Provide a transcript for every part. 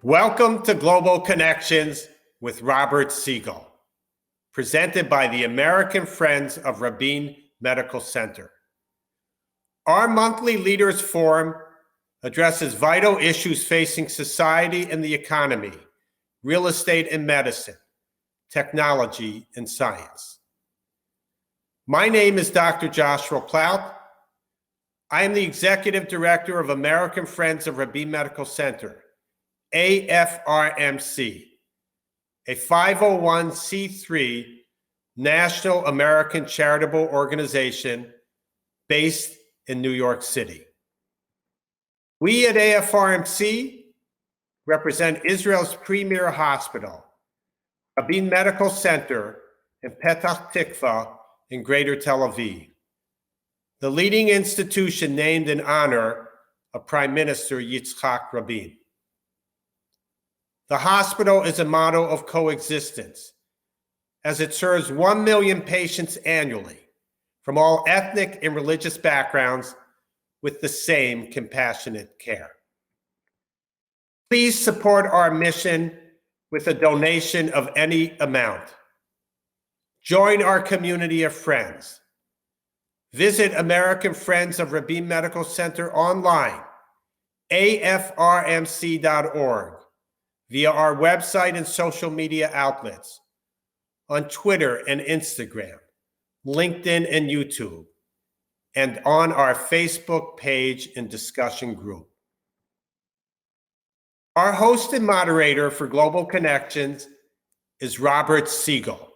Welcome to Global Connections with Robert Siegel, presented by the American Friends of Rabin Medical Center. Our monthly Leaders Forum addresses vital issues facing society and the economy, real estate and medicine, technology and science. My name is Dr. Joshua Plout. I am the Executive Director of American Friends of Rabin Medical Center, AFRMC, a 501c3 national American charitable organization based in New York City. We at AFRMC represent Israel's premier hospital, Rabin Medical Center in Petah Tikva in Greater Tel Aviv, the leading institution named in honor of Prime Minister Yitzhak Rabin. The hospital is a model of coexistence, as it serves 1 million patients annually from all ethnic and religious backgrounds with the same compassionate care. Please support our mission with a donation of any amount. Join our community of friends. Visit American Friends of Rabin Medical Center online, afrmc.org, via our website and social media outlets, on Twitter and Instagram, LinkedIn and YouTube, and on our Facebook page and discussion group. Our host and moderator for Global Connections is Robert Siegel,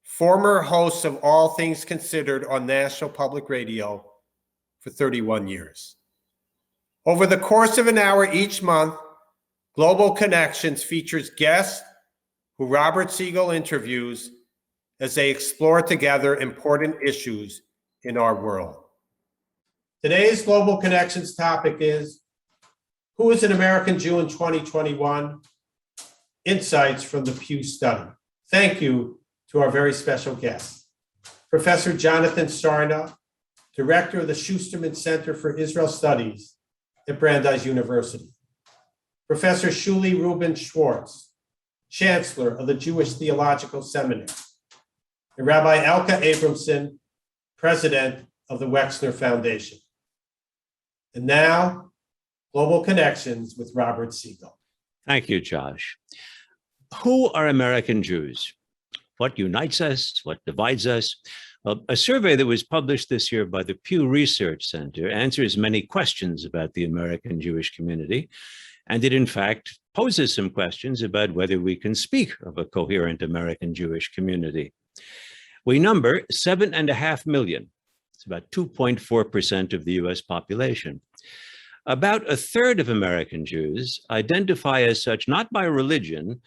former host of All Things Considered on National Public Radio for 31 years. Over the course of an hour each month, Global Connections features guests who Robert Siegel interviews as they explore together important issues in our world. Today's Global Connections topic is, who is an American Jew in 2021? Insights from the Pew Study. Thank you to our very special guests. Professor Jonathan Sarna, Director of the Schusterman Center for Israel Studies at Brandeis University. Professor Shuly Rubin Schwartz, Chancellor of the Jewish Theological Seminary, and Rabbi Elka Abrahamson, President of the Wexner Foundation. And now, Global Connections with Robert Siegel. Thank you, Josh. Who are American Jews? What unites us? What divides us? Well, a survey that was published this year by the Pew Research Center answers many questions about the American Jewish community. And it, in fact, poses some questions about whether we can speak of a coherent American Jewish community. We number 7.5 million. It's about 2.4% of the US population. About a third of American Jews identify as such not by religion,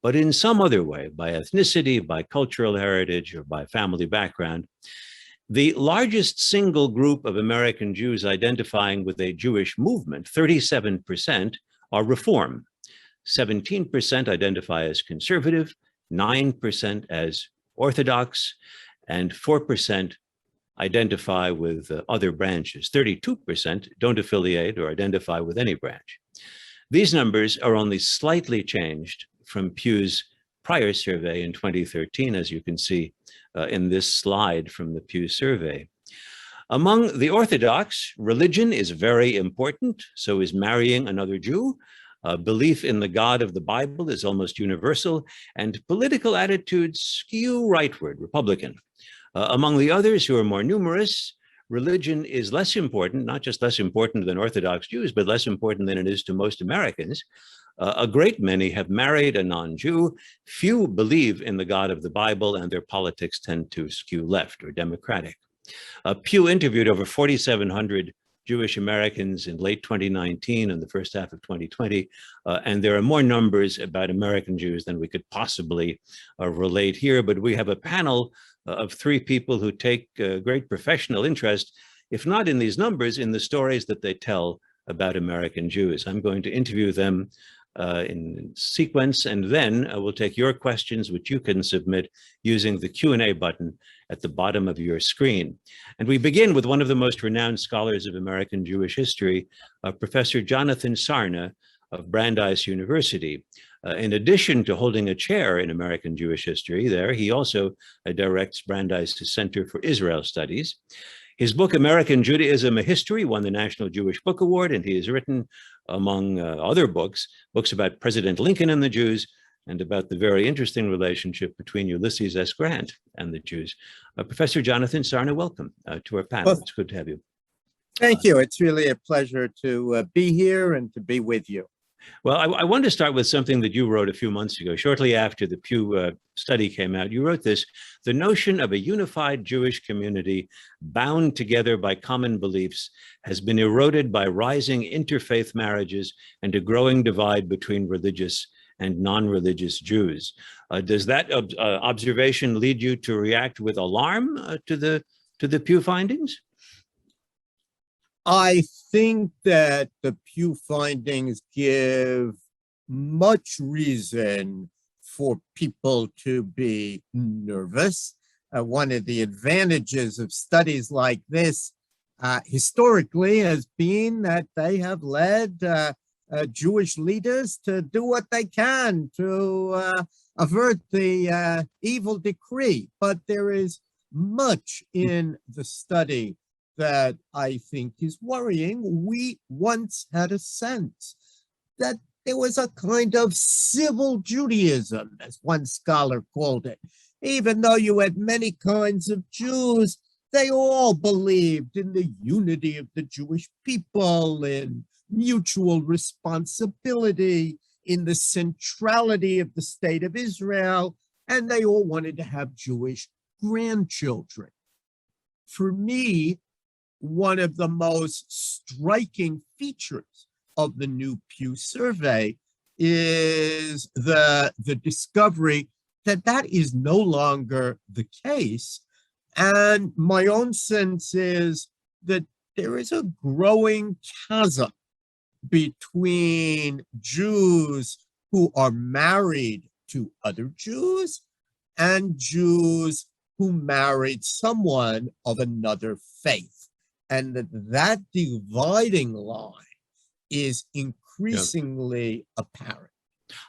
but in some other way, by ethnicity, by cultural heritage, or by family background. The largest single group of American Jews identifying with a Jewish movement, 37%, are Reform. 17% identify as conservative, 9% as Orthodox, and 4% identify with other branches. 32% don't affiliate or identify with any branch. These numbers are only slightly changed from Pew's prior survey in 2013, as you can see in this slide from the Pew survey. Among the Orthodox, religion is very important, so is marrying another Jew. Belief in the God of the Bible is almost universal, and political attitudes skew rightward, Republican. Among the others, who are more numerous, religion is less important, not just less important than Orthodox Jews, but less important than it is to most Americans. A great many have married a non-Jew. Few believe in the God of the Bible, and their politics tend to skew left or democratic. Pew interviewed over 4,700 Jewish Americans in late 2019 and the first half of 2020, and there are more numbers about American Jews than we could possibly relate here, but we have a panel of three people who take great professional interest, if not in these numbers, in the stories that they tell about American Jews. I'm going to interview them in sequence, and then we'll take your questions, which you can submit using the Q&A button at the bottom of your screen. And we begin with one of the most renowned scholars of American Jewish history, Professor Jonathan Sarna, of Brandeis University. In addition to holding a chair in American Jewish history there, he also directs Brandeis' Center for Israel Studies. His book, American Judaism, A History, won the National Jewish Book Award, and he has written, among other books about President Lincoln and the Jews, and about the very interesting relationship between Ulysses S. Grant and the Jews. Professor Jonathan Sarna, welcome to our panel. Well, it's good to have you. Thank you. It's really a pleasure to be here and to be with you. Well, I want to start with something that you wrote a few months ago, shortly after the Pew study came out. You wrote this: the notion of a unified Jewish community bound together by common beliefs has been eroded by rising interfaith marriages and a growing divide between religious and non-religious Jews. Does that observation lead you to react with alarm to the Pew findings? I think that the Pew findings give much reason for people to be nervous. One of the advantages of studies like this historically has been that they have led Jewish leaders to do what they can to avert the evil decree. But there is much in the study that I think is worrying. We once had a sense that there was a kind of civil Judaism, as one scholar called it. Even though you had many kinds of Jews, they all believed in the unity of the Jewish people, in mutual responsibility, in the centrality of the state of Israel, and they all wanted to have Jewish grandchildren. For me, one of the most striking features of the new Pew survey is the discovery that that is no longer the case. And my own sense is that there is a growing chasm between Jews who are married to other Jews and Jews who married someone of another faith. And that dividing line is increasingly apparent.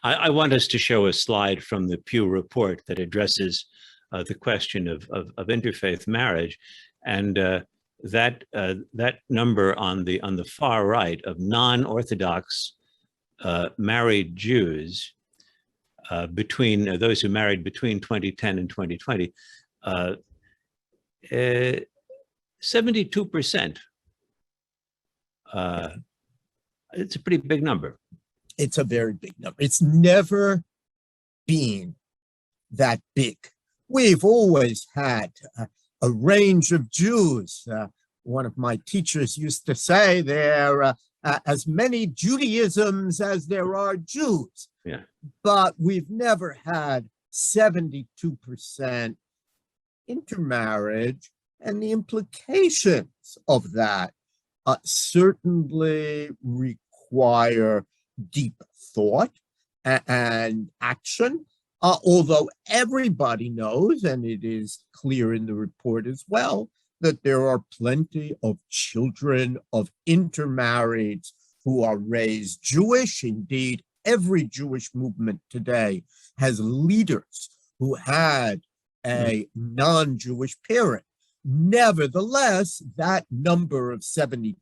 I want us to show a slide from the Pew report that addresses the question of interfaith marriage, and that number on the far right of non-Orthodox married Jews between those who married between 2010 and 2020. 72%. It's a pretty big number. It's a very big number. It's never been that big. We've always had a range of Jews. One of my teachers used to say there are as many Judaisms as there are Jews. Yeah. But we've never had 72% intermarriage. And the implications of that certainly require deep thought and action, although everybody knows, and it is clear in the report as well, that there are plenty of children of intermarrieds who are raised Jewish. Indeed, every Jewish movement today has leaders who had a non-Jewish parent. Nevertheless, that number of 72%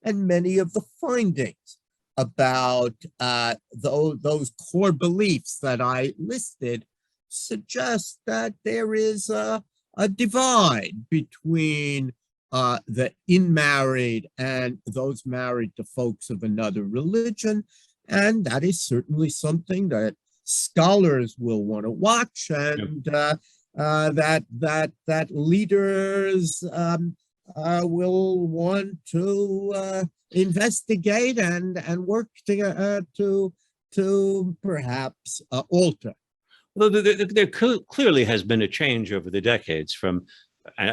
and many of the findings about those core beliefs that I listed suggest that there is a divide between the in-married and those married to folks of another religion. And that is certainly something that scholars will want to watch, and that leaders will want to investigate and work to perhaps alter. Well, there clearly has been a change over the decades from,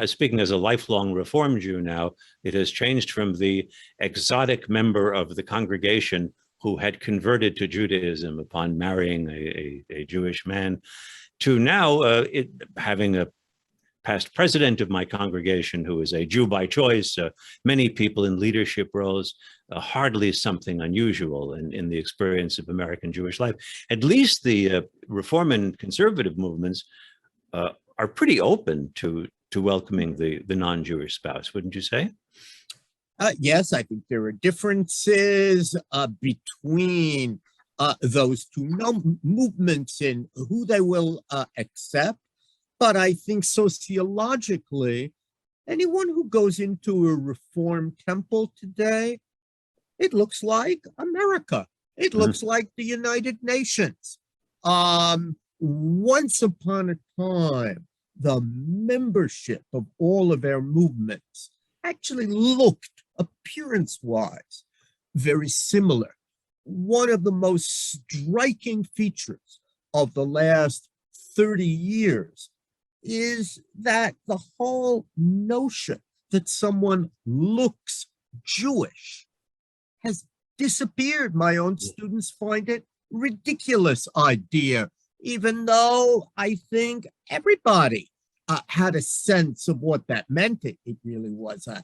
speaking as a lifelong Reform Jew now, it has changed from the exotic member of the congregation who had converted to Judaism upon marrying a Jewish man, to now it having a past president of my congregation who is a Jew by choice, many people in leadership roles, hardly something unusual in the experience of American Jewish life. At least the Reform and conservative movements are pretty open to welcoming the non-Jewish spouse, wouldn't you say? Yes, I think there are differences between those two movements in who they will accept. But I think sociologically, anyone who goes into a Reform temple today, it looks like America. It looks like the United Nations. Once upon a time, the membership of all of our movements actually looked, appearance-wise, very similar. One of the most striking features of the last 30 years is that the whole notion that someone looks Jewish has disappeared. My own students find it ridiculous idea, even though I think everybody had a sense of what that meant. It really was a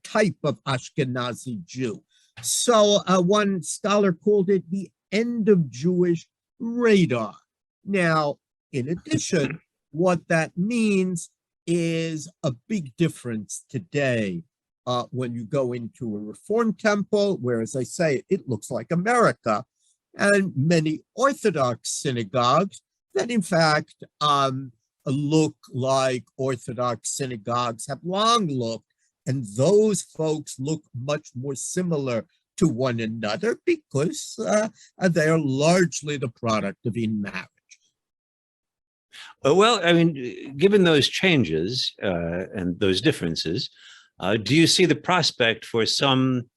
type of Ashkenazi Jew. So one scholar called it the end of Jewish radar. Now, in addition, what that means is a big difference today when you go into a Reform temple, where, as I say, it looks like America, and many Orthodox synagogues that, in fact, look like Orthodox synagogues have long looked, and those folks look much more similar to one another because they are largely the product of intermarriage. Well, I mean, given those changes and those differences, do you see the prospect for some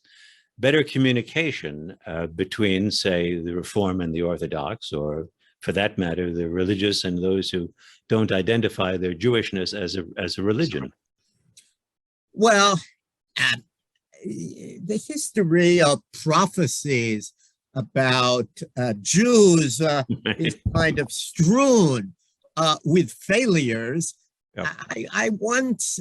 better communication between, say, the Reform and the Orthodox, or for that matter, the religious and those who don't identify their Jewishness as a religion? Well, the history of prophecies about Jews is kind of strewn with failures. Yep. I once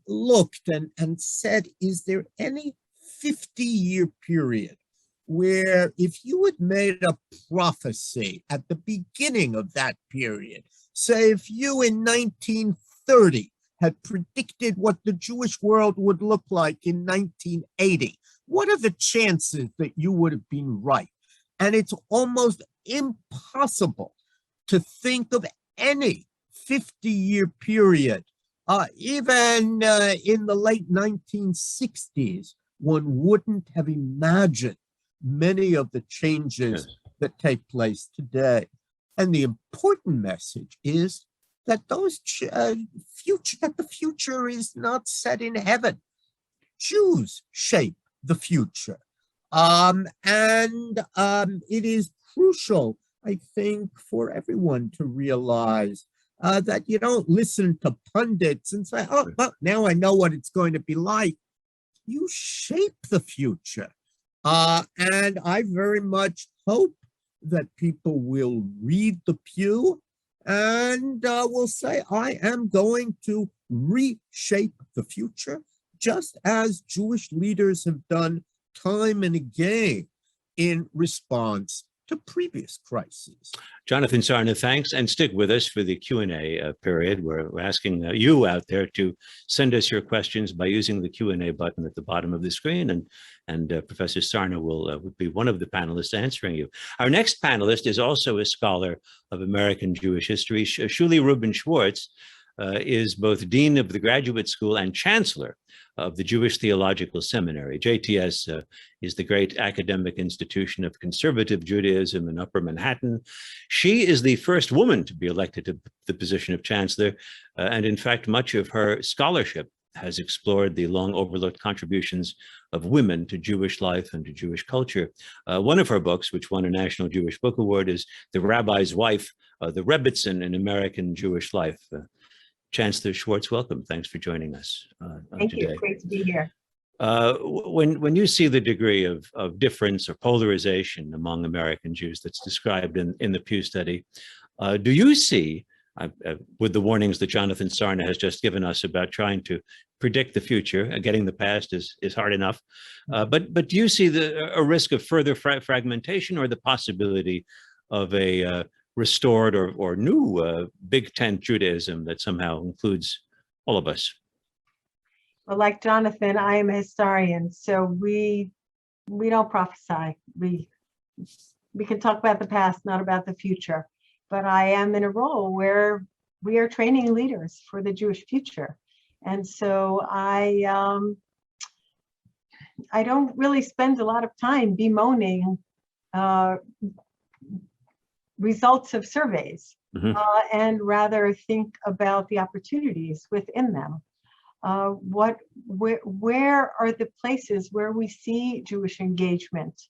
looked and said, is there any 50-year period where if you had made a prophecy at the beginning of that period, say if you in 1930 had predicted what the Jewish world would look like in 1980, what are the chances that you would have been right? And it's almost impossible to think of any 50-year period, even in the late 1960s, one wouldn't have imagined many of the changes that take place today. And the important message is that the future is not set in heaven. Jews shape the future. And it is crucial, I think, for everyone to realize that you don't listen to pundits and say, oh, well, now I know what it's going to be like. You shape the future. And I very much hope that people will read the Pew and will say, I am going to reshape the future, just as Jewish leaders have done time and again in response to previous crises. Jonathan Sarna, thanks, and stick with us for the Q&A period. We're asking you out there to send us your questions by using the Q&A button at the bottom of the screen, and Professor Sarna will be one of the panelists answering you. Our next panelist is also a scholar of American Jewish history. Shuly Rubin Schwartz is both Dean of the Graduate School and Chancellor of the Jewish Theological Seminary. JTS is the great academic institution of conservative Judaism in Upper Manhattan. She is the first woman to be elected to the position of chancellor, and in fact, much of her scholarship has explored the long overlooked contributions of women to Jewish life and to Jewish culture. One of her books, which won a National Jewish Book Award, is The Rabbi's Wife, the Rebbitzin in American Jewish Life. Chancellor Schwartz, welcome. Thanks for joining us Thank today. you. Great to be here. When you see the degree of difference or polarization among American Jews that's described in the Pew Study, do you see with the warnings that Jonathan Sarna has just given us about trying to predict the future. Getting the past is hard enough. But do you see a risk of further fragmentation, or the possibility of a restored or new big tent Judaism that somehow includes all of us? Well, like Jonathan, I am a historian, so we don't prophesy. We can talk about the past, not about the future. But I am in a role where we are training leaders for the Jewish future. And so I don't really spend a lot of time bemoaning results of surveys, and rather think about the opportunities within them. Where are the places where we see Jewish engagement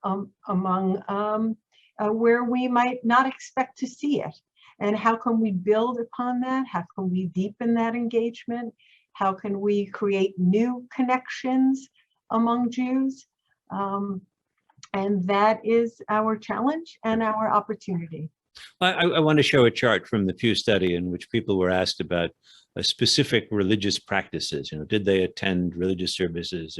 among where we might not expect to see it? And how can we build upon that? How can we deepen that engagement? How can we create new connections among Jews? And that is our challenge and our opportunity. I want to show a chart from the Pew Study in which people were asked about specific religious practices. Did they attend religious services,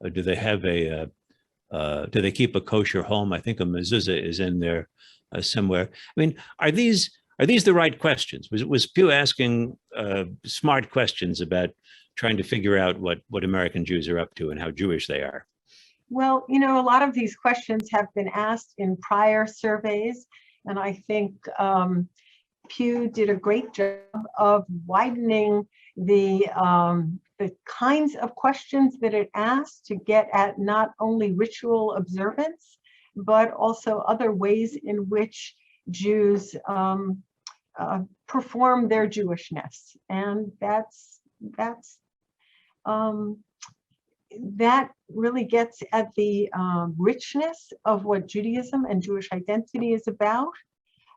or do they have do they keep a kosher home? I think a mezuzah is in there somewhere. I mean, are these the right questions? Was Pew asking smart questions about trying to figure out what American Jews are up to and how Jewish they are? Well, a lot of these questions have been asked in prior surveys, and I think Pew did a great job of widening the kinds of questions that it asked to get at not only ritual observance, but also other ways in which Jews perform their Jewishness. And that really gets at the richness of what Judaism and Jewish identity is about.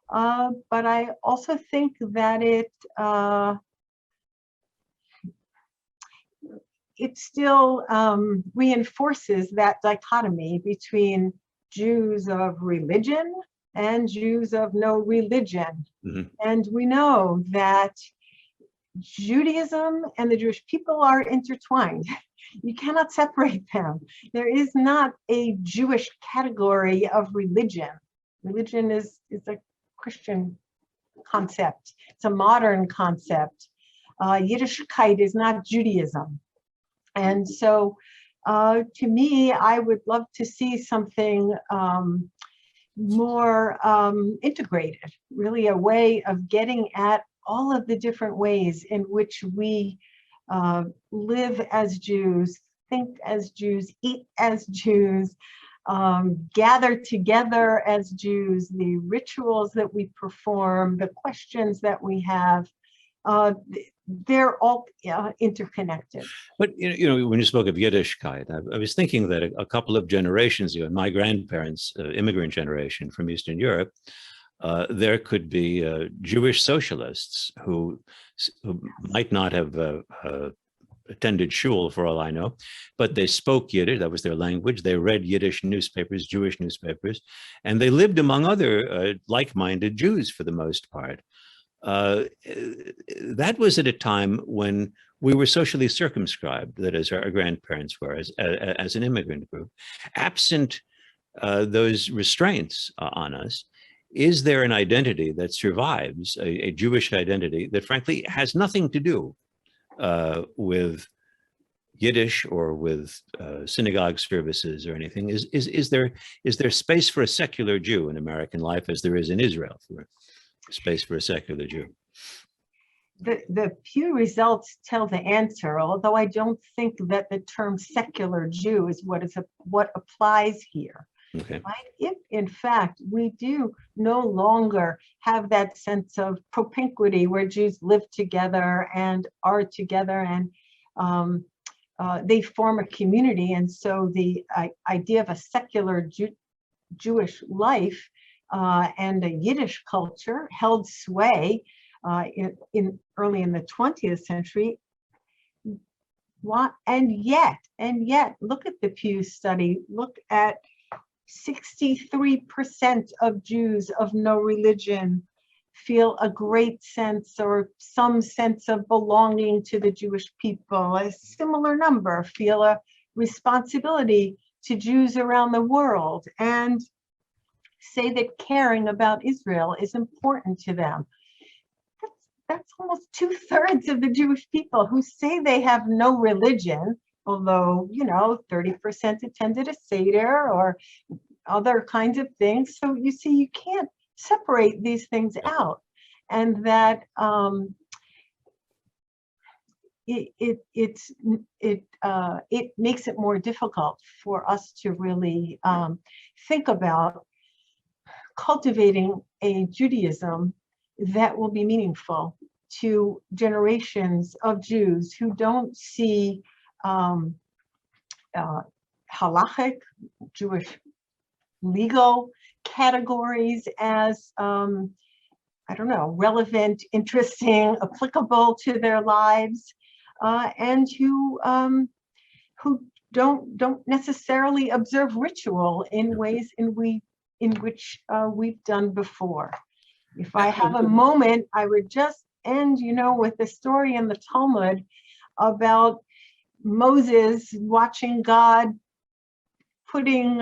But I also think that it still reinforces that dichotomy between Jews of religion and Jews of no religion. Mm-hmm. And we know that Judaism and the Jewish people are intertwined. You cannot separate them. There is not a Jewish category of religion. Religion is a Christian concept. It's a modern concept. Yiddishkeit is not Judaism. And so to me, I would love to see something more integrated, really a way of getting at all of the different ways in which we live as Jews, think as Jews, eat as Jews, gather together as Jews, the rituals that we perform, the questions that we have, they're all interconnected. But when you spoke of Yiddishkeit, I was thinking that a couple of generations ago, my grandparents' immigrant generation from Eastern Europe, there could be Jewish socialists who might not have attended shul, for all I know, but they spoke Yiddish. That was their language. They read Yiddish newspapers, Jewish newspapers, and they lived among other like-minded Jews for the most part. That was at a time when we were socially circumscribed, that is, our grandparents were, as an immigrant group. Absent those restraints on us, is there an identity that survives, a Jewish identity that frankly has nothing to do with Yiddish or with synagogue services or anything? Is there space for a secular Jew in American life as there is in Israel for space for a secular Jew? The Pew results tell the answer, although I don't think that the term secular Jew is what applies here. Okay. Right? If, in fact, we do no longer have that sense of propinquity where Jews live together and are together and they form a community, and so the idea of a secular Jewish life and a Yiddish culture held sway early in the 20th century. And yet, look at the Pew Study. Look at 63% of Jews of no religion feel a great sense or some sense of belonging to the Jewish people. A similar number feel a responsibility to Jews around the world and say that caring about Israel is important to them. That's almost 2/3 of the Jewish people who say they have no religion, although, 30% attended a Seder or other kinds of things. So you see, you can't separate these things out, and that it makes it more difficult for us to really think about cultivating a Judaism that will be meaningful to generations of Jews who don't see halachic Jewish legal categories as relevant, interesting, applicable to their lives, and who don't necessarily observe ritual in ways in which we've done before. If I have a moment, I would just end, with the story in the Talmud about Moses watching God putting,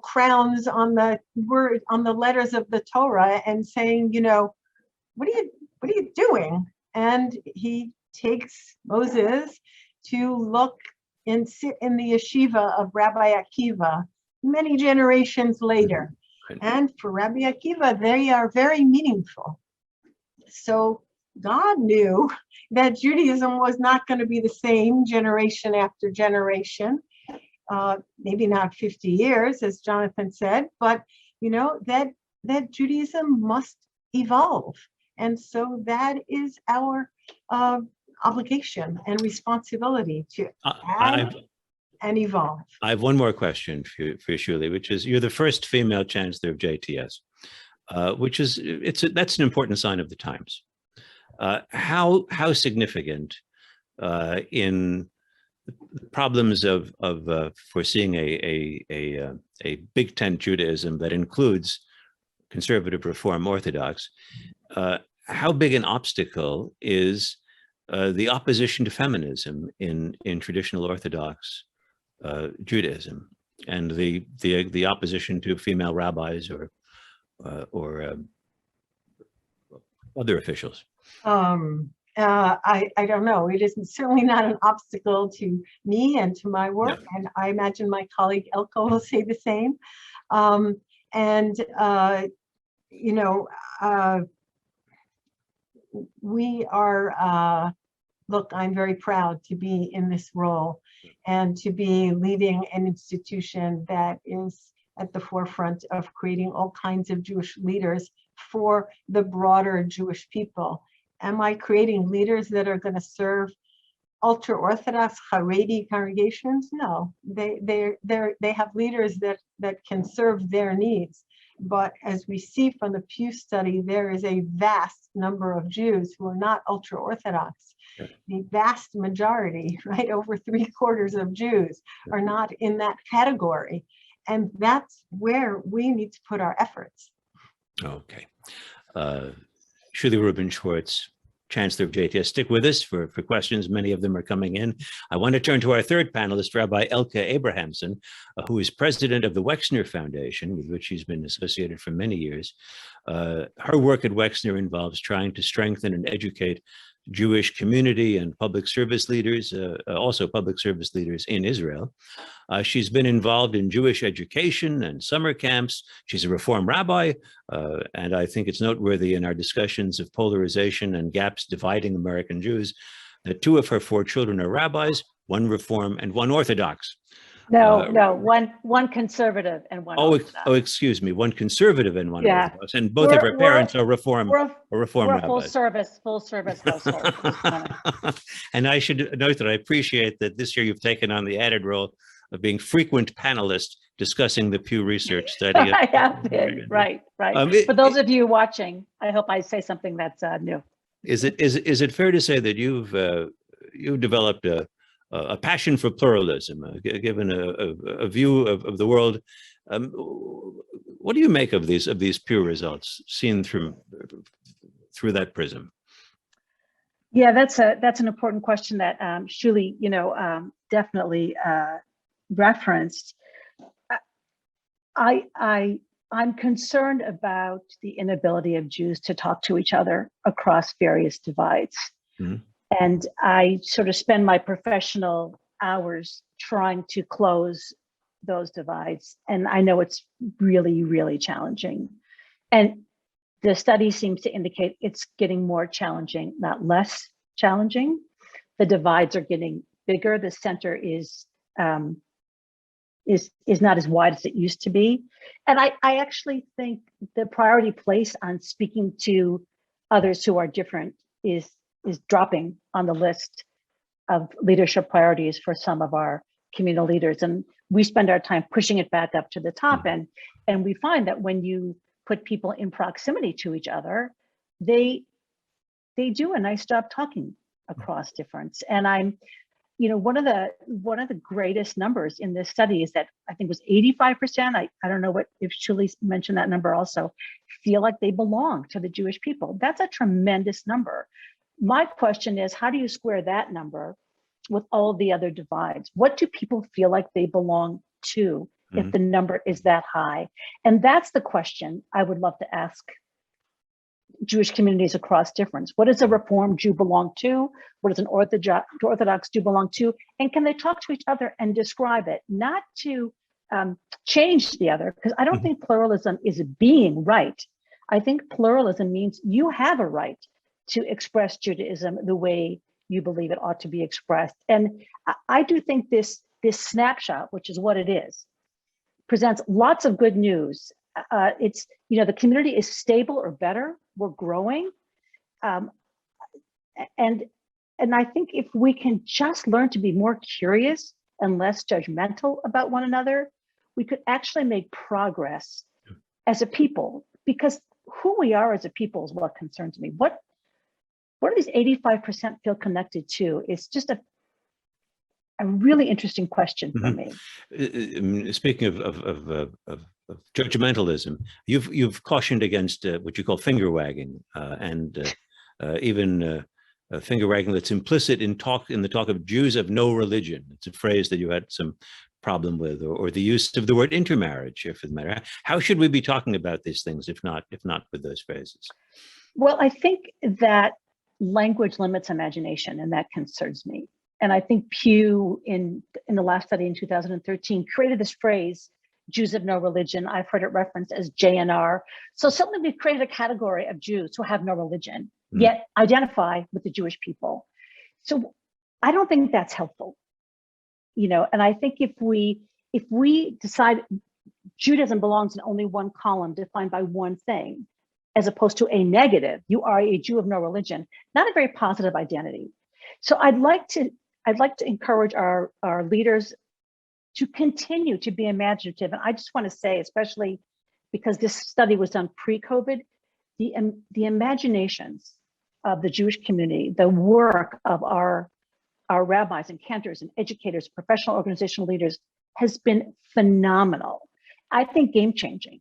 crowns on the letters of the Torah and saying, what are you doing? And he takes Moses to look and sit in the yeshiva of Rabbi Akiva many generations later. And for Rabbi Akiva, they are very meaningful. So God knew that Judaism was not going to be the same generation after generation, maybe not 50 years, as Jonathan said, but that Judaism must evolve. And so that is our obligation and responsibility to add and evolve. I have one more question for you, Shuly, which is, you're the first female chancellor of JTS, which is, that's an important sign of the times. How significant in the problems of foreseeing a big tent Judaism that includes conservative, Reform, Orthodox, how big an obstacle is the opposition to feminism in traditional Orthodox Judaism, and the opposition to female rabbis or other officials? I don't know. It is certainly not an obstacle to me and to my work, and I imagine my colleague Elka will say the same. We are, look, I'm very proud to be in this role and to be leading an institution that is at the forefront of creating all kinds of Jewish leaders for the broader Jewish people. Am I creating leaders that are going to serve ultra-Orthodox Haredi congregations? No, they have leaders that can serve their needs. But as we see from the Pew Study, there is a vast number of Jews who are not ultra-Orthodox. The vast majority, right, over 3/4 of Jews are not in that category. And that's where we need to put our efforts. Okay. Shuly Rubin Schwartz, Chancellor of JTS, stick with us for questions. Many of them are coming in. I want to turn to our third panelist, Rabbi Elka Abrahamson, who is president of the Wexner Foundation, with which she's been associated for many years. Her work at Wexner involves trying to strengthen and educate Jewish community and public service leaders, also public service leaders in Israel. She's been involved in Jewish education and summer camps. She's a Reform rabbi, and I think it's noteworthy in our discussions of polarization and gaps dividing American Jews that 2 of her 4 children are rabbis, 1 Reform and 1 Orthodox. One conservative and 1 Orthodox. Excuse me, 1 conservative and 1 Orthodox, and both of her parents are Reform rabbis. Full service household. And I should note that I appreciate that this year you've taken on the added role of being frequent panelist discussing the Pew Research study. I have been, right. For those of you watching, I hope I say something that's new. Is it fair to say that you've developed a passion for pluralism, given a view of the world? What do you make of these Pew results seen through through that prism? Yeah, that's an important question that Shuly, definitely referenced. I'm concerned about the inability of Jews to talk to each other across various divides. Mm-hmm. And I sort of spend my professional hours trying to close those divides. And I know it's really, really challenging. And the study seems to indicate it's getting more challenging, not less challenging. The divides are getting bigger. The center is not as wide as it used to be. And I actually think the priority placed on speaking to others who are different is dropping on the list of leadership priorities for some of our communal leaders. And we spend our time pushing it back up to the top end. And we find that when you put people in proximity to each other, they do a nice job talking across difference. And I'm, one of the greatest numbers in this study is that I think it was 85%. I don't know if Shuly mentioned that number also, feel like they belong to the Jewish people. That's a tremendous number. My question is, how do you square that number with all of the other divides? What do people feel like they belong to if the number is that high? And that's the question I would love to ask Jewish communities across difference. What does a Reformed Jew belong to? What does an Orthodox Jew belong to? And can they talk to each other and describe it? Not to change the other, because I don't think pluralism is being right. I think pluralism means you have a right to express Judaism the way you believe it ought to be expressed. And I do think this snapshot, which is what it is, presents lots of good news. It's, the community is stable or better. We're growing. And I think if we can just learn to be more curious and less judgmental about one another, we could actually make progress as a people, because who we are as a people is what concerns me. What do these 85% feel connected to? It's just a really interesting question for me. Speaking of judgmentalism, you've cautioned against what you call finger wagging, and even finger wagging that's implicit in the talk of Jews of no religion. It's a phrase that you had some problem with, or the use of the word intermarriage, if it matter. How should we be talking about these things, if not with those phrases? Well, I think that language limits imagination, and that concerns me. And I think Pew, in the last study in 2013, created this phrase, Jews of no religion. I've heard it referenced as JNR. So suddenly we've created a category of Jews who have no religion, yet identify with the Jewish people. So I don't think that's helpful. And I think if we decide Judaism belongs in only one column defined by one thing, as opposed to a negative, you are a Jew of no religion, not a very positive identity. So I'd like to encourage our leaders to continue to be imaginative. And I just want to say, especially because this study was done pre-COVID, the imaginations of the Jewish community, the work of our rabbis and cantors and educators, professional organizational leaders has been phenomenal. I think game-changing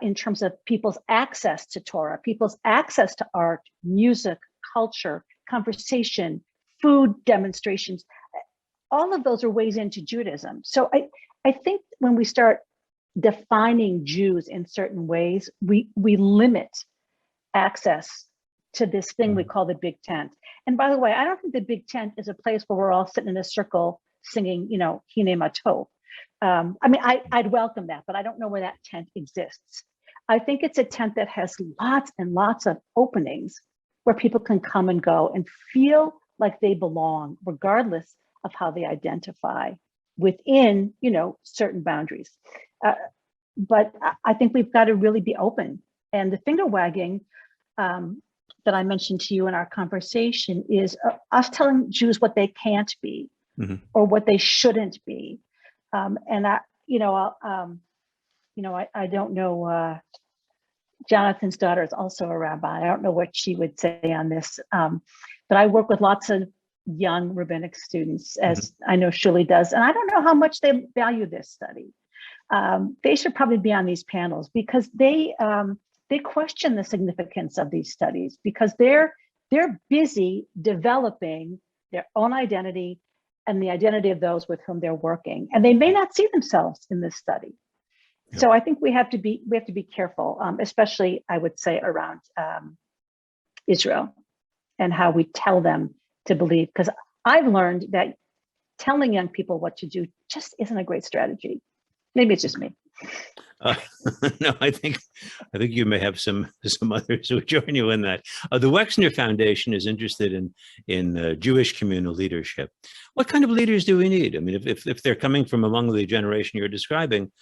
in terms of people's access to Torah, people's access to art, music, culture, conversation, food demonstrations. All of those are ways into Judaism. So I think when we start defining Jews in certain ways, we limit access to this thing we call the Big Tent. And by the way, I don't think the Big Tent is a place where we're all sitting in a circle singing, Hine Ma Tov. I'd welcome that, but I don't know where that tent exists. I think it's a tent that has lots and lots of openings where people can come and go and feel like they belong, regardless of how they identify within, certain boundaries. But I think we've got to really be open. And the finger wagging that I mentioned to you in our conversation is us telling Jews what they can't be or what they shouldn't be. And I don't know. Jonathan's daughter is also a rabbi. I don't know what she would say on this, but I work with lots of young rabbinic students, as I know Shuly does, and I don't know how much they value this study. They should probably be on these panels because they they question the significance of these studies because they're busy developing their own identity and the identity of those with whom they're working, and they may not see themselves in this study. Yeah. So I think we have to be careful, especially I would say around Israel and how we tell them to believe, because I've learned that telling young people what to do just isn't a great strategy. Maybe it's just me. No, I think you may have some others who join you in that. The Wexner Foundation is interested in Jewish communal leadership. What kind of leaders do we need? I mean, if they're coming from among the generation you're describing,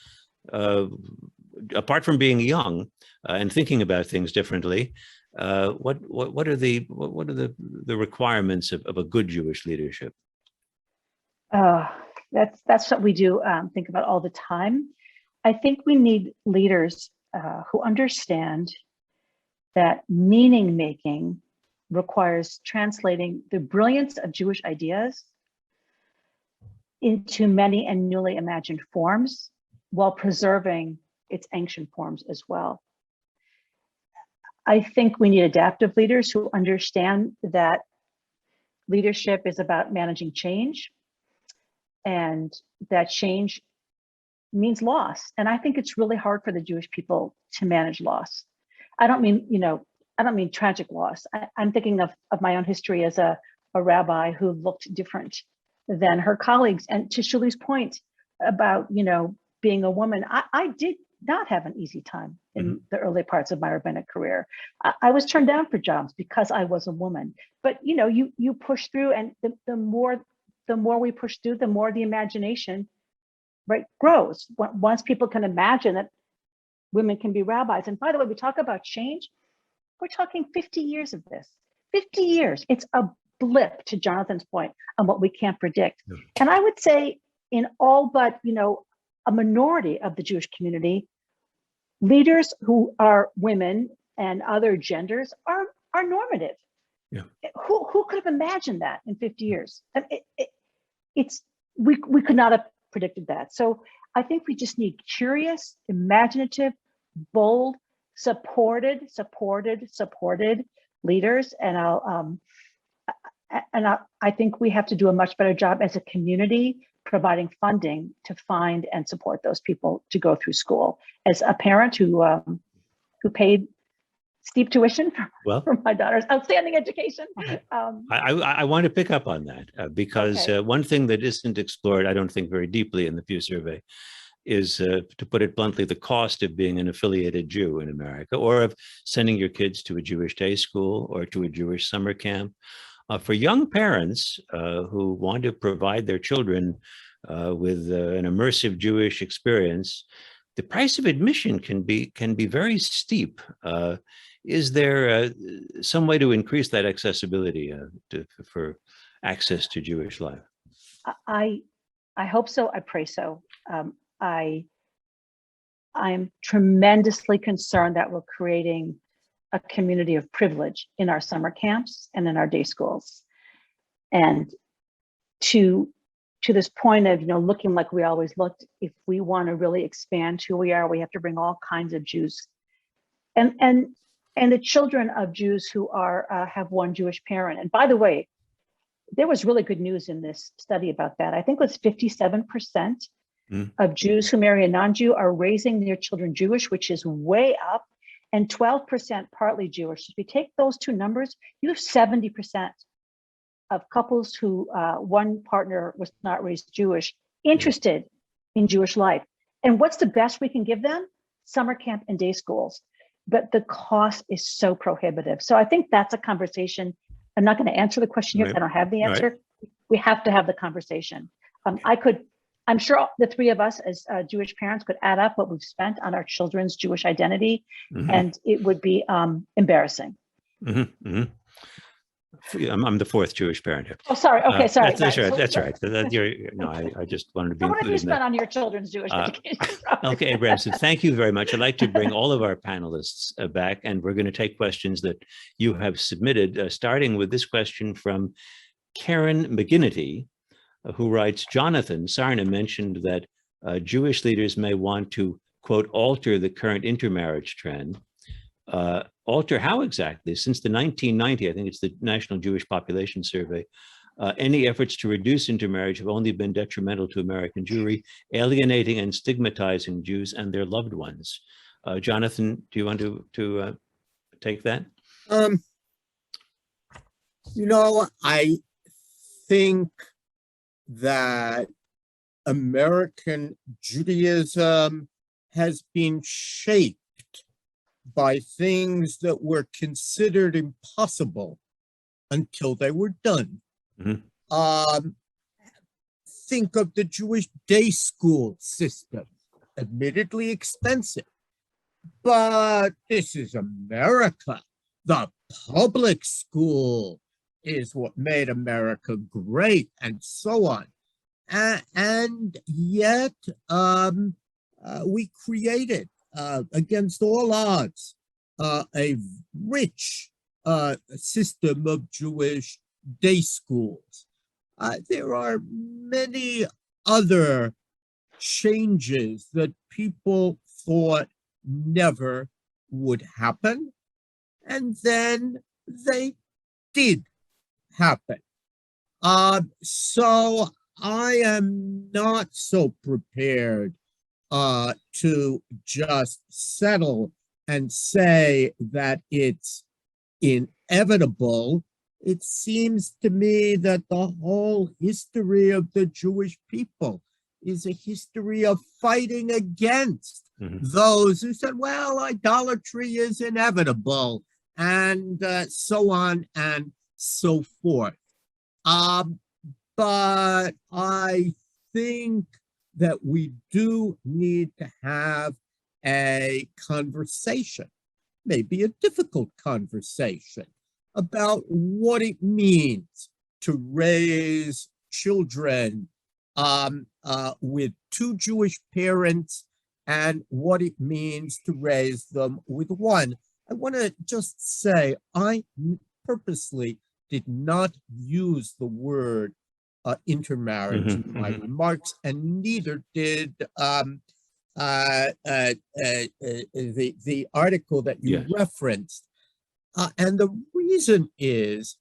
apart from being young and thinking about things differently, what are the requirements of a good Jewish leadership? That's what we do think about all the time. I think we need leaders who understand that meaning making requires translating the brilliance of Jewish ideas into many and newly imagined forms while preserving its ancient forms as well. I think we need adaptive leaders who understand that leadership is about managing change, and that change means loss. And I think it's really hard for the Jewish people to manage loss. I don't mean tragic loss. I'm thinking of my own history as a rabbi who looked different than her colleagues. And to Shuly's point about, being a woman, I did not have an easy time in the early parts of my rabbinic career. I was turned down for jobs because I was a woman. But you push through, and the more we push through, the more the imagination, right, grows. Once people can imagine that women can be rabbis. And by the way, we talk about change. We're talking 50 years of this. 50 years. It's a blip, to Jonathan's point, on what we can't predict. Yeah. And I would say in all but, a minority of the Jewish community, leaders who are women and other genders are normative. Yeah. Who could have imagined that in 50 years? We could not have predicted that. So I think we just need curious, imaginative, bold, supported leaders. And I think we have to do a much better job as a community providing funding to find and support those people to go through school. As a parent who paid steep tuition for my daughter's outstanding education. I want to pick up on that because one thing that isn't explored, I don't think, very deeply in the Pew survey is, to put it bluntly, the cost of being an affiliated Jew in America, or of sending your kids to a Jewish day school or to a Jewish summer camp. For young parents who want to provide their children with an immersive Jewish experience, the price of admission can be very steep. Is there some way to increase that accessibility for access to Jewish life? I hope so. I pray so. I'm tremendously concerned that we're creating a community of privilege in our summer camps and in our day schools. And to this point of, looking like we always looked, if we want to really expand who we are, we have to bring all kinds of Jews. And the children of Jews who have one Jewish parent. And by the way, there was really good news in this study about that. I think it was 57% of Jews who marry a non-Jew are raising their children Jewish, which is way up, and 12% partly Jewish. If you take those two numbers, you have 70% of couples who one partner was not raised Jewish, interested in Jewish life. And what's the best we can give them? Summer camp and day schools. But the cost is so prohibitive. So I think that's a conversation. I'm not going to answer the question here because I don't have the answer. Right. We have to have the conversation. I'm sure the three of us as Jewish parents could add up what we've spent on our children's Jewish identity, and it would be embarrassing. I'm the fourth Jewish parent here. Oh, sorry. Okay, sorry. That's right. That's right. I just wanted to be. So what have you spent on your children's Jewish education? Okay, Abrahamson, thank you very much. I'd like to bring all of our panelists back, and we're going to take questions that you have submitted, starting with this question from Karen McGinnity, who writes, Jonathan, Sarna mentioned that Jewish leaders may want to, quote, alter the current intermarriage trend. alter how exactly? Since the 1990, I think it's the National Jewish Population Survey, any efforts to reduce intermarriage have only been detrimental to American Jewry, alienating and stigmatizing Jews and their loved ones. Jonathan, do you want to take that? I think that American Judaism has been shaped by things that were considered impossible until they were done. Mm-hmm. Think of the Jewish day school system, admittedly expensive, but this is America. The public school is what made America great, and so on. And yet, we created, against all odds, a rich system of Jewish day schools. There are many other changes that people thought never would happen, and then they did happen. So I am not so prepared to just settle and say that it's inevitable. It seems to me that the whole history of the Jewish people is a history of fighting against those who said, well, idolatry is inevitable, and so on and so forth. But I think that we do need to have a conversation, maybe a difficult conversation, about what it means to raise children with two Jewish parents and what it means to raise them with one. I want to just say, I purposely did not use the word intermarriage in my remarks, and neither did the article that you referenced. And the reason is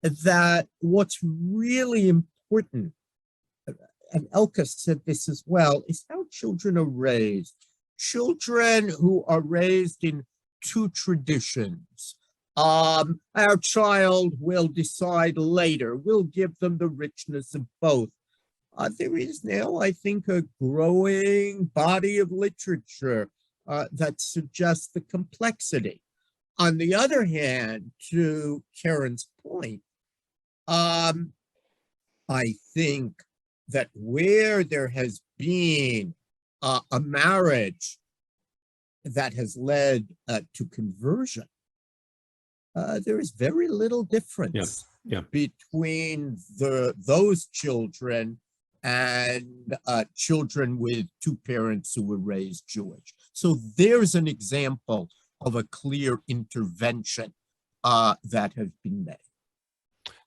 that what's really important, and Elka said this as well, is how children are raised. Children who are raised in two traditions. Our child will decide later. We'll give them the richness of both. There is now, I think, a growing body of literature that suggests the complexity. On the other hand, to Karen's point, I think that where there has been a marriage that has led to conversion, there is very little difference between those children and children with two parents who were raised Jewish. So there's an example of a clear intervention that has been made.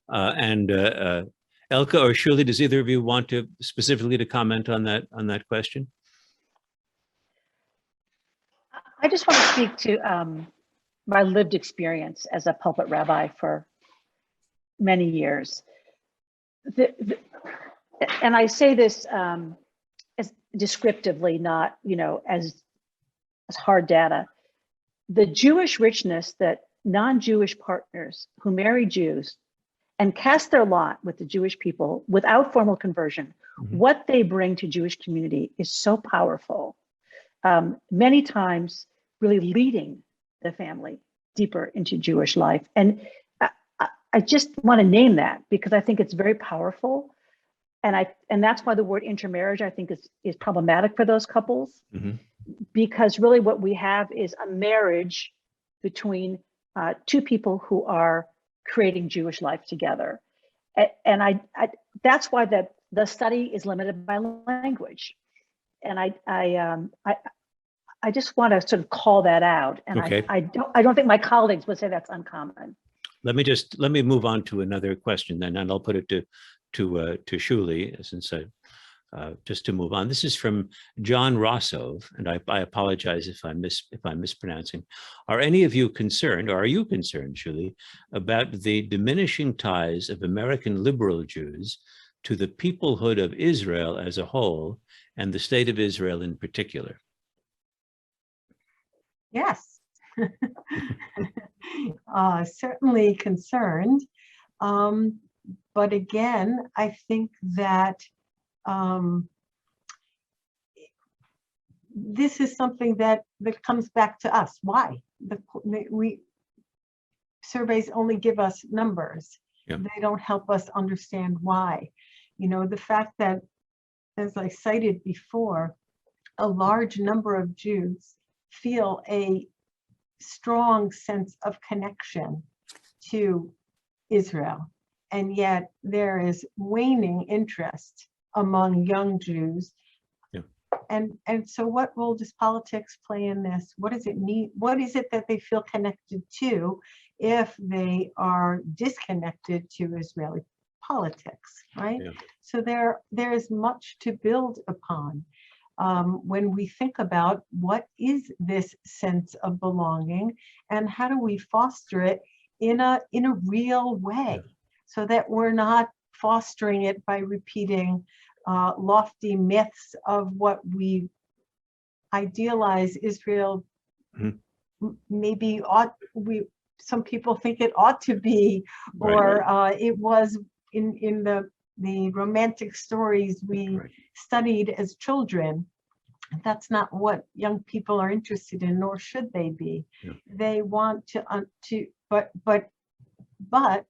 And Elka or Shuly, does either of you want to specifically to comment on that question? I just want to speak to my lived experience as a pulpit rabbi for many years. And I say this as descriptively, not as hard data. The Jewish richness that non-Jewish partners who marry Jews and cast their lot with the Jewish people without formal conversion, what they bring to Jewish community is so powerful. Many times really leading the family deeper into Jewish life. And I just want to name that because I think it's very powerful. And that's why the word intermarriage, I think, is problematic for those couples, because really what we have is a marriage between two people who are creating Jewish life together. And that's why the study is limited by language. And I just want to sort of call that out. And I don't think my colleagues would say that's uncommon. Let me move on to another question then, and I'll put it to Shuly, since just to move on. This is from John Rossov, and I apologize if I'm mispronouncing. Are any of you concerned, or are you concerned, Shuly, about the diminishing ties of American liberal Jews to the peoplehood of Israel as a whole, and the state of Israel in particular? Yes. Certainly concerned. But again, I think that this is something that comes back to us. Why? Surveys only give us numbers. Yeah. They don't help us understand why. You know, the fact that, as I cited before, a large number of Jews feel a strong sense of connection to Israel, and yet there is waning interest among young Jews. Yeah. And so what role does politics play in this? What does it mean? What is it that they feel connected to if they are disconnected to Israeli politics, right? Yeah. So there is much to build upon when we think about what is this sense of belonging and how do we foster it in a real way, so that we're not fostering it by repeating lofty myths of what we idealize Israel maybe some people think it ought to be, or it was in the romantic stories we studied as children. That's not what young people are interested in, nor should they be. Yeah. They want but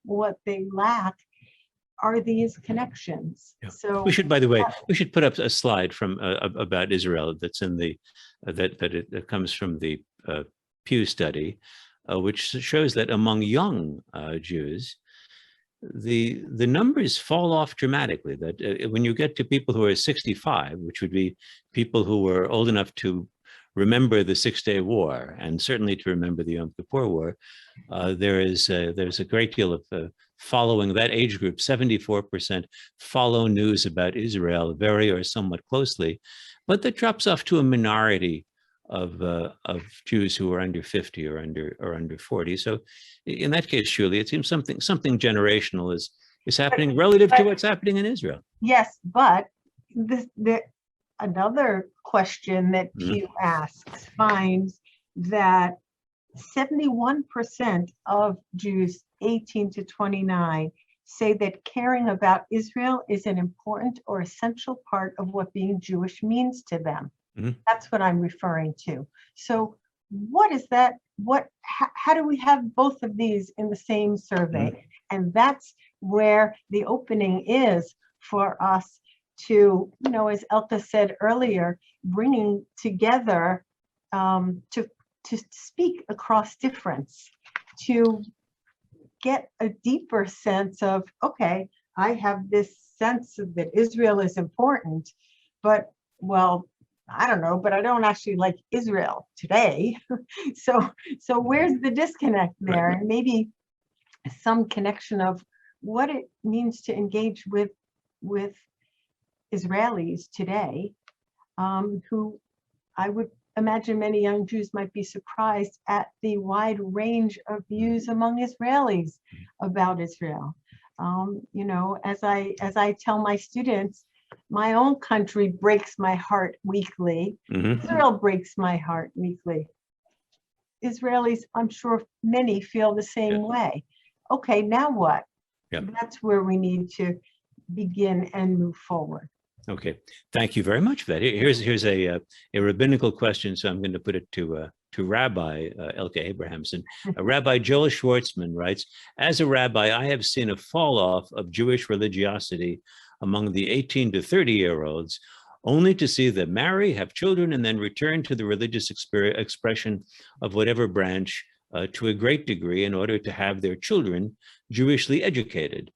what they lack are these connections. Yeah. So we should, by the way, we should put up a slide from about Israel that's in the that comes from the Pew Study, which shows that among young Jews, the numbers fall off dramatically. That when you get to people who are 65, which would be people who were old enough to remember the Six-Day War and certainly to remember the Yom Kippur War, there's a great deal of following that age group. 74% follow news about Israel very or somewhat closely, but that drops off to a minority of Jews who are under 50 or under 40. So in that case, Shuly, it seems something generational is happening relative to what's happening in Israel. Yes, but another question that Pew asks finds that 71% of Jews 18 to 29 say that caring about Israel is an important or essential part of what being Jewish means to them. That's what I'm referring to. So what is that? How do we have both of these in the same survey? And that's where the opening is for us to, as Elka said earlier, bringing together to speak across difference, to get a deeper sense of, okay, I have this sense that Israel is important, but well, I don't know, but I don't actually like Israel today. So where's the disconnect there? And maybe some connection of what it means to engage with Israelis today, who I would imagine many young Jews might be surprised at the wide range of views among Israelis about Israel. As I tell my students, my own country breaks my heart weekly. Israel breaks my heart weekly. Israelis, I'm sure many feel the same way. Okay, now what? That's where we need to begin and move forward. Okay, thank you very much for that. Here's a rabbinical question, so I'm going to put it to Rabbi Elka Abrahamson. Rabbi Joel Schwartzman writes, as a rabbi, I have seen a fall off of Jewish religiosity among the 18 to 30-year-olds, only to see them marry, have children, and then return to the religious expression of whatever branch to a great degree in order to have their children Jewishly educated.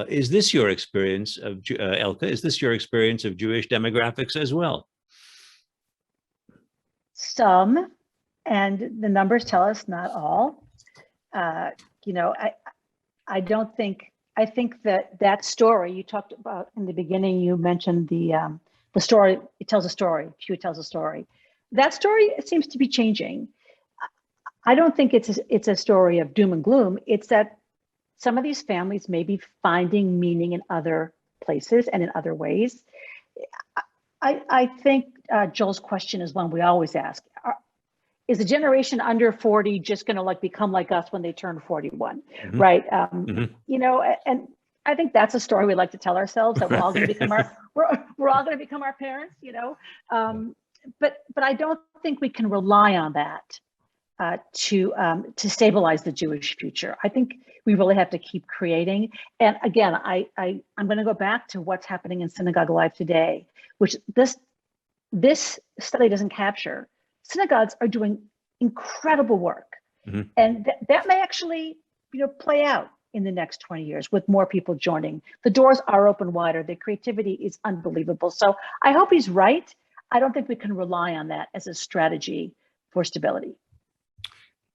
Is this your experience of, Elka, is this your experience of Jewish demographics as well? Some, and the numbers tell us not all. I think that story you talked about in the beginning, you mentioned the The story, it tells a story. Pew tells a story. That story seems to be changing. I don't think it's a story of doom and gloom. It's that some of these families may be finding meaning in other places and in other ways. I think Joel's question is one we always ask. Is the generation under 40 just going to like become like us when they turn 41, right? You know, and I think that's a story we like to tell ourselves, that we're all going to become we're all going to become our parents, you know. But I don't think we can rely on that to stabilize the Jewish future. I think we really have to keep creating. And again, I'm going to go back to what's happening in synagogue life today, which this study doesn't capture. Synagogues are doing incredible work, and that may actually, you know, play out in the next 20 years with more people joining. The doors are open wider. The creativity is unbelievable. So I hope he's right. I don't think we can rely on that as a strategy for stability.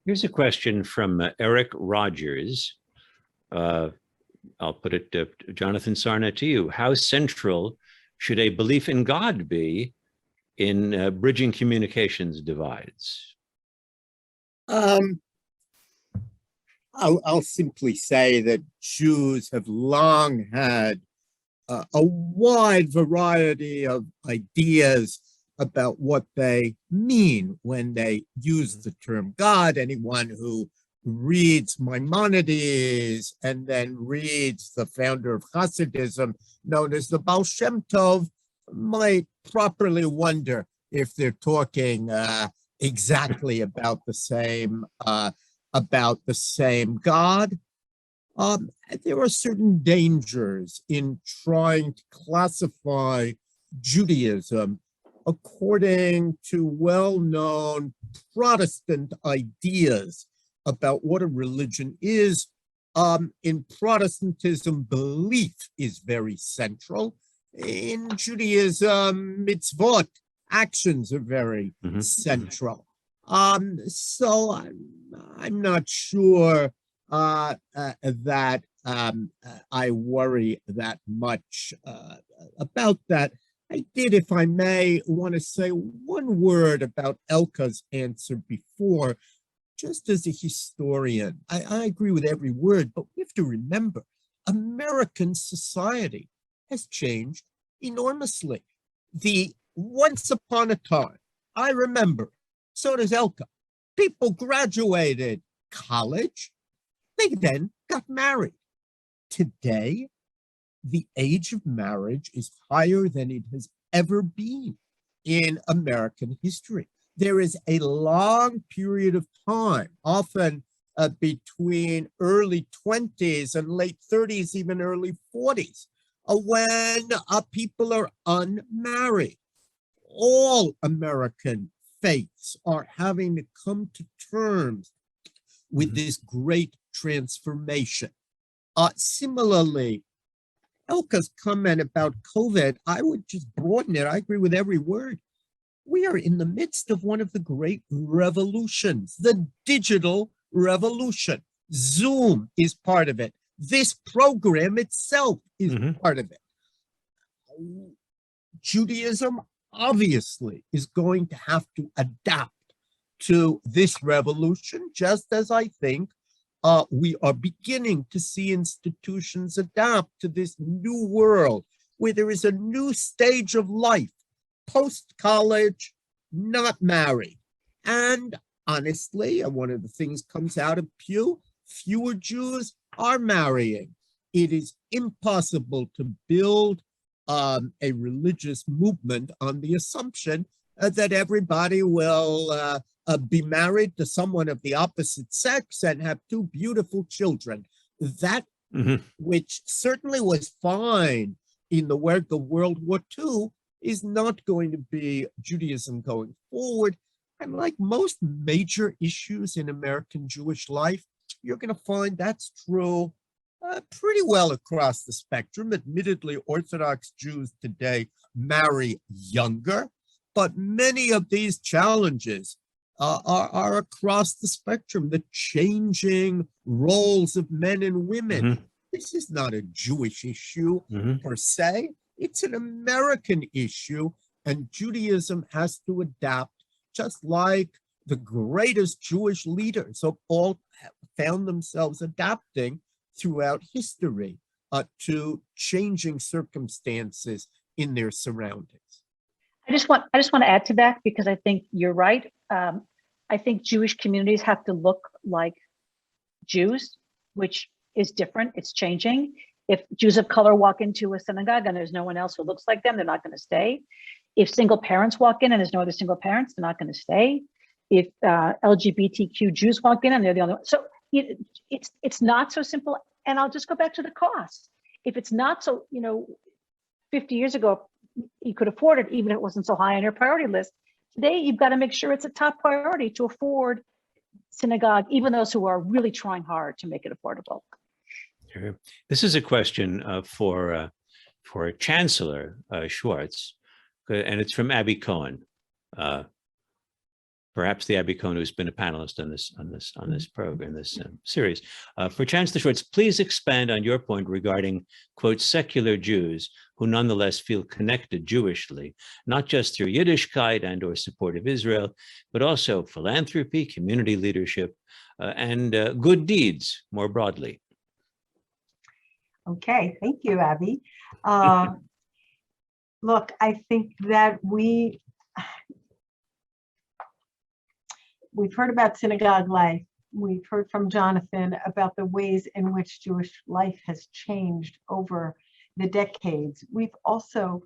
Here's a question from Eric Rogers. I'll put it, Jonathan Sarna, to you. How central should a belief in God be in bridging communications divides? I'll simply say that Jews have long had a wide variety of ideas about what they mean when they use the term God. Anyone who reads Maimonides and then reads the founder of Hasidism, known as the Baal Shem Tov, might properly wonder if they're talking exactly about the same God. There are certain dangers in trying to classify Judaism according to well-known Protestant ideas about what a religion is. In Protestantism, belief is very central. In Judaism, mitzvot, actions are very central. So I'm not sure that I worry that much about that. I did, if I may, want to say one word about Elka's answer before. Just as a historian, I agree with every word, but we have to remember, American society has changed enormously. Once upon a time, I remember, so does Elka, people graduated college, they then got married. Today, the age of marriage is higher than it has ever been in American history. There is a long period of time, often between early 20s and late 30s, even early 40s, when people are unmarried. All American faiths are having to come to terms with this great transformation. Similarly, Elka's comment about COVID, I would just broaden it. I agree with every word. We are in the midst of one of the great revolutions, the digital revolution. Zoom is part of it. This program itself is part of it. Judaism obviously is going to have to adapt to this revolution, just as I think we are beginning to see institutions adapt to this new world where there is a new stage of life, post-college, not married. And honestly, one of the things comes out of Pew, fewer Jews are marrying. It is impossible to build a religious movement on the assumption that everybody will be married to someone of the opposite sex and have two beautiful children. That, which certainly was fine in the work of World War II, is not going to be Judaism going forward. And like most major issues in American Jewish life, you're going to find that's true pretty well across the spectrum. Admittedly, Orthodox Jews today marry younger, but many of these challenges are across the spectrum. The changing roles of men and women. This is not a Jewish issue per se. It's an American issue, and Judaism has to adapt, just like the greatest Jewish leaders of all found themselves adapting throughout history to changing circumstances in their surroundings. I just want to add to that, because I think you're right. I think Jewish communities have to look like Jews, which is different. It's changing. If Jews of color walk into a synagogue and there's no one else who looks like them, they're not going to stay. If single parents walk in and there's no other single parents, they're not going to stay. If LGBTQ Jews walk in and they're the only one. So it's not so simple. And I'll just go back to the cost. If it's not so, 50 years ago, you could afford it, even if it wasn't so high on your priority list. Today, you've got to make sure it's a top priority to afford synagogue, even those who are really trying hard to make it affordable. Sure. This is a question for Chancellor Schwartz, and it's from Abby Cohen. Perhaps the Abby Cohen who's been a panelist on this program, this series. For Chancellor Schwartz, please expand on your point regarding, quote, secular Jews who nonetheless feel connected Jewishly, not just through Yiddishkeit and or support of Israel, but also philanthropy, community leadership, and good deeds more broadly. Okay, thank you, Abby. Look, I think that we've heard about synagogue life. We've heard from Jonathan about the ways in which Jewish life has changed over the decades. We've also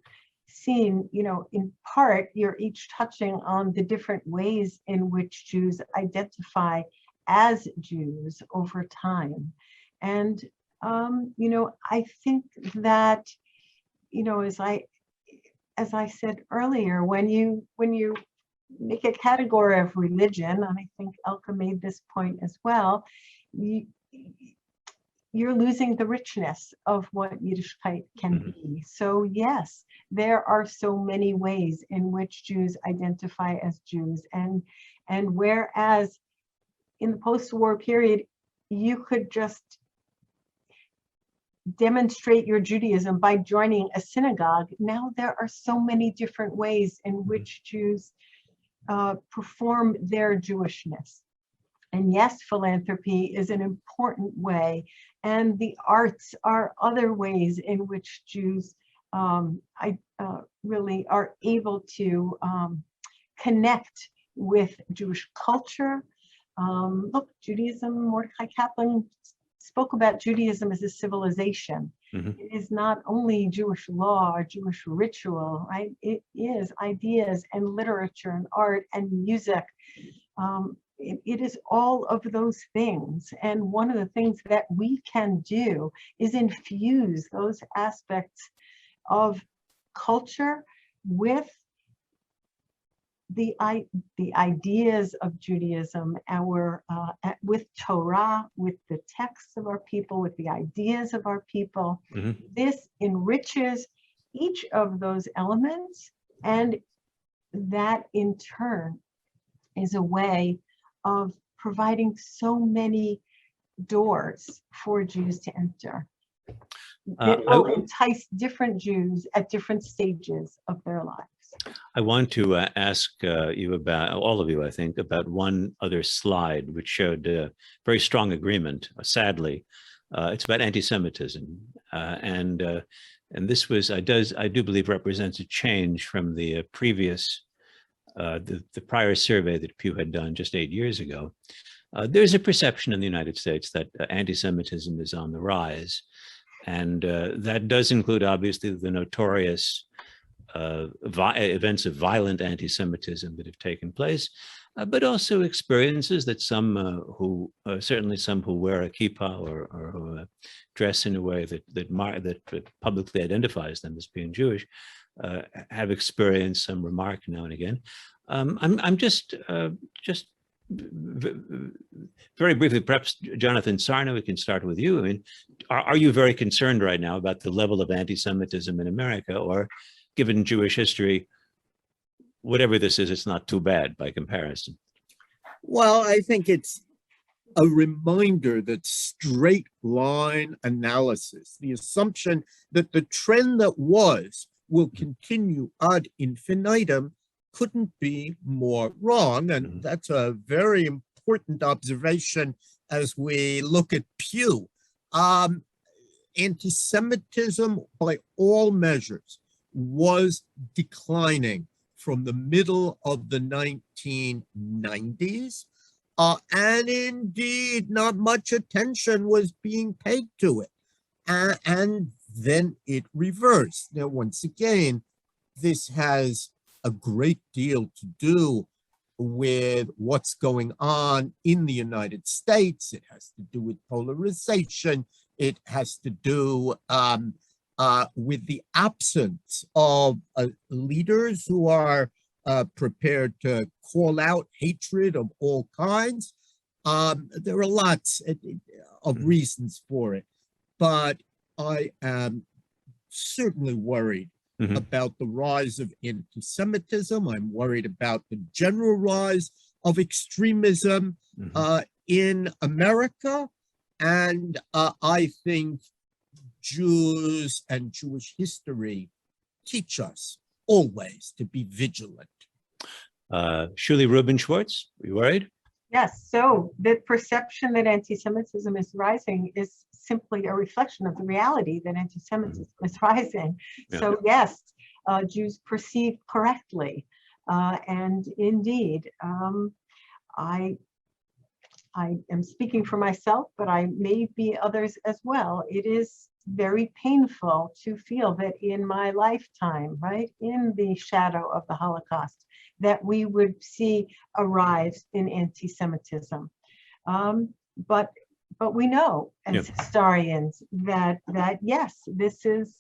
seen, in part, you're each touching on the different ways in which Jews identify as Jews over time. And, I think that, as I said earlier, when you make a category of religion, and I think Elka made this point as well, you're losing the richness of what Yiddishkeit can be. So yes, there are so many ways in which Jews identify as Jews. And whereas in the post-war period, you could just demonstrate your Judaism by joining a synagogue, now there are so many different ways in which Jews perform their Jewishness. And yes, philanthropy is an important way, and the arts are other ways in which Jews really are able to connect with Jewish culture. Look, Judaism, Mordecai Kaplan spoke about Judaism as a civilization. It is not only Jewish law or Jewish ritual, right? It is ideas and literature and art and music. It is all of those things. And one of the things that we can do is infuse those aspects of culture with the ideas of Judaism, with Torah, with the texts of our people, with the ideas of our people. This enriches each of those elements, and that in turn is a way of providing so many doors for Jews to enter. It will entice different Jews at different stages of their lives. I want to ask you about, all of you, I think, about one other slide which showed very strong agreement, sadly. It's about anti-Semitism. And this was, I do believe, represents a change from the previous, the prior survey that Pew had done just 8 years ago. There's a perception in the United States that anti-Semitism is on the rise. And that does include, obviously, the notorious events of violent anti-Semitism that have taken place, but also experiences that certainly some who wear a kippah or who dress in a way that publicly identifies them as being Jewish, have experienced some remark now and again. I'm just very briefly, perhaps Jonathan Sarna, we can start with you. I mean, are you very concerned right now about the level of anti-Semitism in America, or given Jewish history, whatever this is, it's not too bad by comparison? Well, I think it's a reminder that straight line analysis, the assumption that the trend that was will continue ad infinitum, couldn't be more wrong. And that's a very important observation as we look at Pew. Anti-Semitism, by all measures, was declining from the middle of the 1990s. And indeed, not much attention was being paid to it. And then it reversed. Now, once again, this has a great deal to do with what's going on in the United States. It has to do with polarization. It has to do with the absence of leaders who are prepared to call out hatred of all kinds. There are lots of reasons for it, but I am certainly worried about the rise of anti-Semitism. I'm worried about the general rise of extremism in America. And I think Jews and Jewish history teach us always to be vigilant. Shuly, Rubin, Schwartz, are you worried? Yes, so the perception that anti-Semitism is rising is simply a reflection of the reality that anti-Semitism is rising. Yeah. So yes, Jews perceive correctly. And indeed, I am speaking for myself, but I may be others as well. It is very painful to feel that in my lifetime, right, in the shadow of the Holocaust, that we would see a rise in anti-Semitism. But we know as historians that yes, this is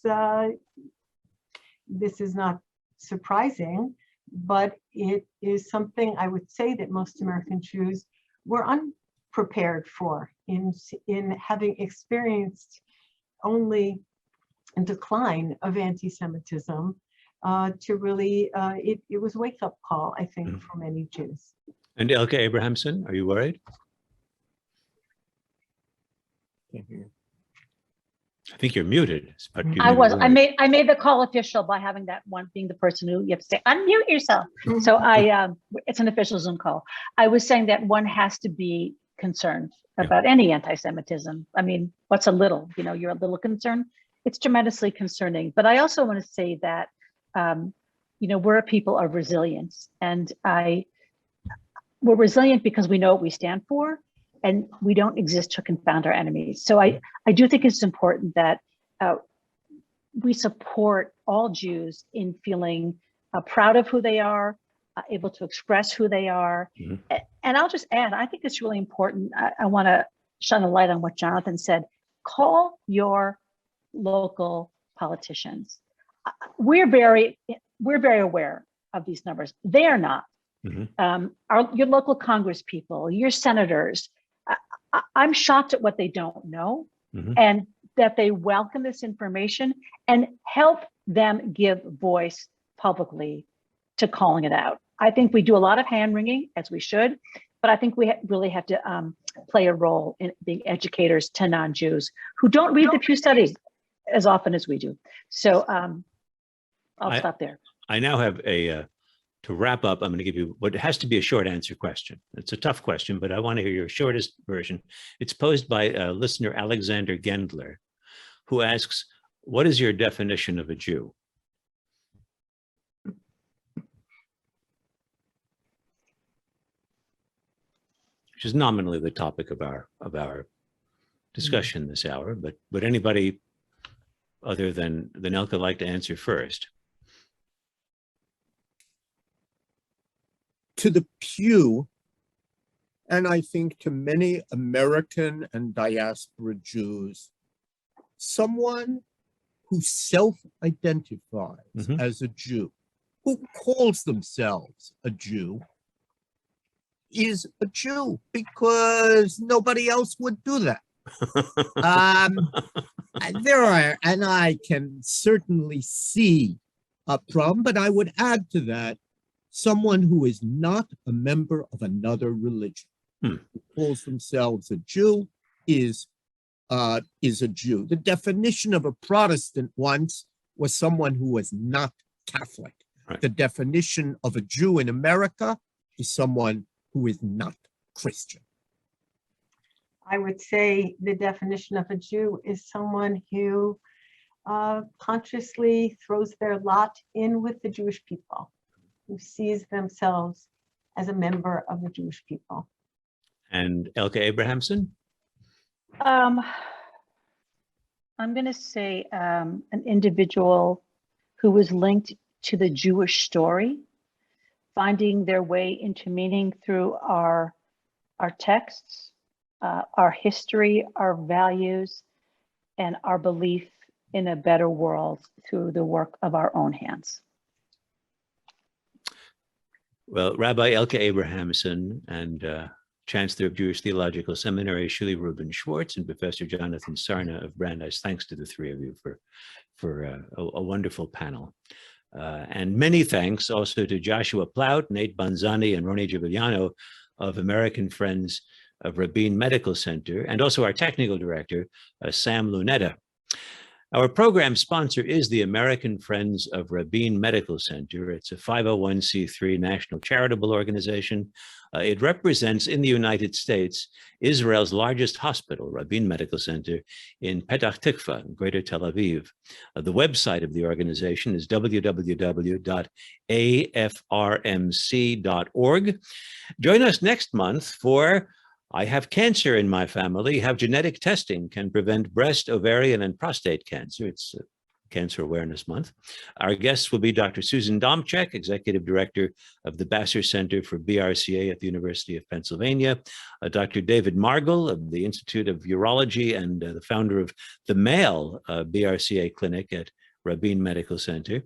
not surprising, but it is something I would say that most American Jews were unprepared for in having experienced only a decline of anti-Semitism. To really, it was a wake-up call, I think, for many Jews. And Elka Abrahamson, are you worried? I think you're muted. But I made the call official by having that one being the person who you have to say, unmute yourself. So it's an official Zoom call. I was saying that one has to be concerned about any anti-Semitism. I mean, what's a little, you're a little concerned. It's tremendously concerning. But I also want to say that, we're a people of resilience, and we're resilient because we know what we stand for, and we don't exist to confound our enemies. So I do think it's important that we support all Jews in feeling proud of who they are, able to express who they are. And I'll just add, I think it's really important. I want to shine a light on what Jonathan said. Call your local politicians. We're very aware of these numbers. They are not. Your local Congress people, your senators, I'm shocked at what they don't know, and that they welcome this information and help them give voice publicly to calling it out. I think we do a lot of hand wringing, as we should, but I think we really have to play a role in being educators to non-Jews who don't read the Pew Study as often as we do. So I'll stop there. I now have to wrap up, I'm going to give you what has to be a short answer question. It's a tough question, but I want to hear your shortest version. It's posed by listener Alexander Gendler, who asks, what is your definition of a Jew? Which is nominally the topic of our discussion this hour, but would anybody other than Elka like to answer first? To the Pew, and I think to many American and diaspora Jews, someone who self-identifies as a Jew, who calls themselves a Jew, is a Jew, because nobody else would do that. There are, and I can certainly see a problem, but I would add to that, someone who is not a member of another religion. who calls themselves a Jew is a Jew. The definition of a Protestant once was someone who was not Catholic. Right. The definition of a Jew in America is someone who is not Christian. I would say the definition of a Jew is someone who consciously throws their lot in with the Jewish people, who sees themselves as a member of the Jewish people. And Elka Abrahamson? I'm going to say an individual who was linked to the Jewish story, finding their way into meaning through our texts, our history, our values, and our belief in a better world through the work of our own hands. Well, Rabbi Elka Abrahamson and Chancellor of Jewish Theological Seminary, Shuly, Rubin, Schwartz, and Professor Jonathan Sarna of Brandeis. Thanks to the three of you for a wonderful panel. And many thanks also to Joshua Plout, Nate Banzani, and Roni Giuliano of American Friends of Rabin Medical Center, and also our technical director, Sam Lunetta. Our program sponsor is the American Friends of Rabin Medical Center. It's a 501c3 national charitable organization. It represents in the United States Israel's largest hospital, Rabin Medical Center, in Petah Tikva, Greater Tel Aviv. The website of the organization is www.afrmc.org. Join us next month for I Have Cancer in My Family, How Genetic Testing Can Prevent Breast, Ovarian, and Prostate Cancer. It's Cancer Awareness Month. Our guests will be Dr. Susan Domchek, Executive Director of the Bassar Center for BRCA at the University of Pennsylvania, Dr. David Margul of the Institute of Urology and the founder of the Male BRCA Clinic at Rabin Medical Center,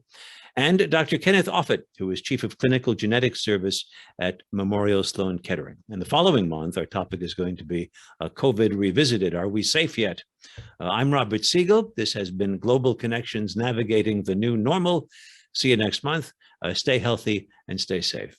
and Dr. Kenneth Offit, who is Chief of Clinical Genetics Service at Memorial Sloan Kettering. And the following month, our topic is going to be COVID Revisited. Are we safe yet? I'm Robert Siegel. This has been Global Connections, Navigating the New Normal. See you next month. Stay healthy and stay safe.